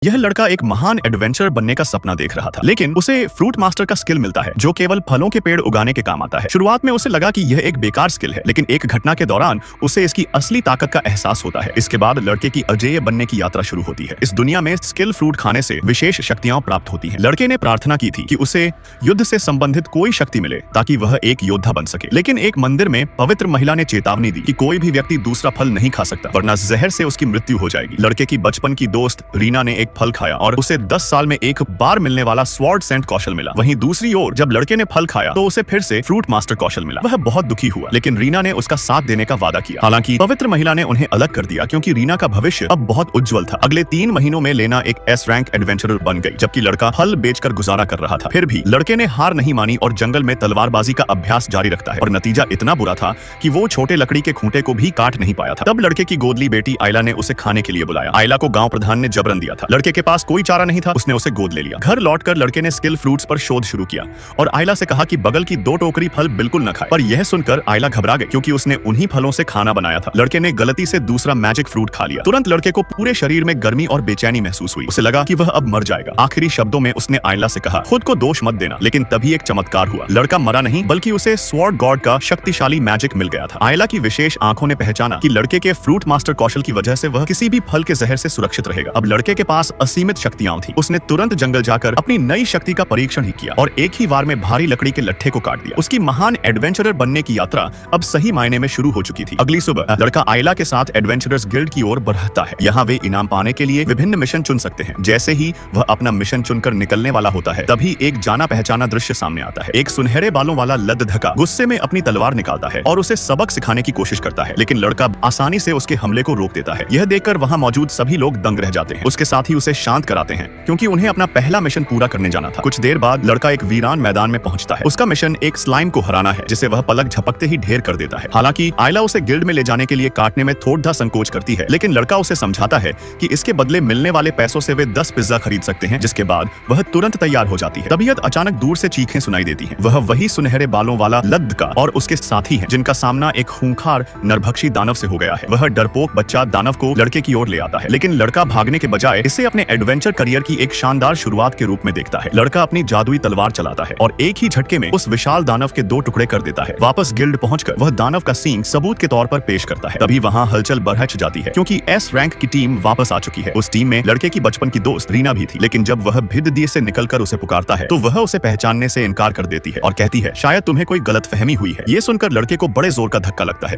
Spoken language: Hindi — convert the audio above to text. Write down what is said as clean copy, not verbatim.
यह लड़का एक महान एडवेंचरर बनने का सपना देख रहा था, लेकिन उसे फ्रूट मास्टर का स्किल मिलता है जो केवल फलों के पेड़ उगाने के काम आता है। शुरुआत में उसे लगा कि यह एक बेकार स्किल है, लेकिन एक घटना के दौरान उसे इसकी असली ताकत का एहसास होता है। इसके बाद लड़के की अजेय बनने की यात्रा शुरू होती है। इस दुनिया में स्किल फ्रूट खाने से विशेष शक्तियां प्राप्त होती हैं। लड़के ने प्रार्थना की थी कि उसे युद्ध से संबंधित कोई शक्ति मिले ताकि वह एक योद्धा बन सके, लेकिन एक मंदिर में पवित्र महिला ने चेतावनी दी कि कोई भी व्यक्ति दूसरा फल नहीं खा सकता, वरना जहर से उसकी मृत्यु हो जाएगी। लड़के की बचपन की दोस्त रीना ने एक फल खाया और उसे 10 साल में एक बार मिलने वाला स्वॉर्ड सेंट कौशल मिला। वहीं दूसरी ओर जब लड़के ने फल खाया तो उसे फिर से फ्रूट मास्टर कौशल मिला। वह बहुत दुखी हुआ, लेकिन रीना ने उसका साथ देने का वादा किया। हालांकि पवित्र महिला ने उन्हें अलग कर दिया क्योंकि रीना का भविष्य अब बहुत उज्जवल था। अगले 3 महीनों में लेना एक एस रैंक एडवेंचरर बन गई, जबकि लड़का फल बेचकर गुजारा कर रहा था। फिर भी लड़के ने हार नहीं मानी और जंगल में तलवारबाजी का अभ्यास जारी रखता है, और नतीजा इतना बुरा था कि वो छोटे लकड़ी के खूंटे को भी काट नहीं पाया था। तब लड़के की गोदली बेटी आयला ने उसे खाने के लिए बुलाया। आयला को गांव प्रधान ने जबरन दिया था। लड़के के पास कोई चारा नहीं था, उसने उसे गोद ले लिया। घर लौटकर लड़के ने स्किल फ्रूट्स पर शोध शुरू किया और आयला से कहा कि बगल की 2 टोकरी फल बिल्कुल न खाए। पर यह सुनकर आयला घबरा गई क्योंकि उसने उन्हीं फलों से खाना बनाया था। लड़के ने गलती से दूसरा मैजिक फ्रूट खा लिया। तुरंत लड़के को पूरे शरीर में गर्मी और बेचैनी महसूस हुई। उसे लगा कि वह अब मर जाएगा। आखिरी शब्दों में उसने आयला से कहा, खुद को दोष मत देना। लेकिन तभी एक चमत्कार हुआ। लड़का मरा नहीं, बल्कि उसे स्वॉर्ड गॉड का शक्तिशाली मैजिक मिल गया था। आयला की विशेष आंखों ने पहचाना कि लड़के के फ्रूट मास्टर कौशल की वजह से वह किसी भी फल के जहर से सुरक्षित रहेगा। अब लड़के के पास असीमित शक्तियां थी। उसने तुरंत जंगल जाकर अपनी नई शक्ति का परीक्षण ही किया और एक ही वार में भारी लकड़ी के लट्ठे को काट दिया। उसकी महान एडवेंचरर बनने की यात्रा अब सही मायने में शुरू हो चुकी थी। अगली सुबह लड़का आयला के साथ एडवेंचरर्स गिल्ड की ओर बढ़ता है। यहाँ वे इनाम पाने के लिए विभिन्न मिशन चुन सकते हैं। जैसे ही वह अपना मिशन चुनकर निकलने वाला होता है, तभी एक जाना पहचाना दृश्य सामने आता है। एक सुनहरे बालों वाला लद्दधका गुस्से में अपनी तलवार निकालता है और उसे सबक सिखाने की कोशिश करता है, लेकिन लड़का आसानी से उसके हमले को रोक देता है। यह देखकर वहाँ मौजूद सभी लोग दंग रह जाते हैं। उसके साथ ही उसे शांत कराते हैं क्योंकि उन्हें अपना पहला मिशन पूरा करने जाना था। कुछ देर बाद लड़का एक वीरान मैदान में पहुंचता है। उसका मिशन एक स्लाइम को हराना है, जिसे वह पलक झपकते ही ढेर कर देता है। हालांकि आयला उसे गिल्ड में ले जाने के लिए काटने में थोड़ा संकोच करती है, लेकिन लड़का उसे समझाता है कि इसके बदले मिलने वाले पैसों से वे 10 पिज्जा खरीद सकते हैं, जिसके बाद वह तुरंत तैयार हो जाती है। तबीयत अचानक दूर से चीखें सुनाई देती हैं। वह वही सुनहरे बालों वाला लद्दका और उसके साथी हैं, जिनका सामना एक खूंखार नरभक्षी दानव से हो गया है। वह डरपोक बच्चा दानव को लड़के की ओर ले आता है, लेकिन लड़का भागने के बजाय इसे अपने एडवेंचर करियर की एक शानदार शुरुआत के रूप में देखता है। लड़का अपनी जादुई तलवार चलाता है और एक ही झटके में उस विशाल दानव के 2 टुकड़े कर देता है। वापस गिल्ड पहुंचकर वह दानव का सींग सबूत के तौर पर पेश करता है। तभी वहां हलचल बरहच जाती है क्योंकि एस रैंक की टीम वापस आ चुकी है। उस टीम में लड़के की बचपन की दोस्त रीना भी थी, लेकिन जब वह भिद्द दिए से निकलकर उसे पुकारता है तो वह उसे पहचानने से इनकार कर देती है और कहती है, शायद तुम्हें कोई गलतफहमी हुई है। ये सुनकर लड़के को बड़े जोर का धक्का लगता है।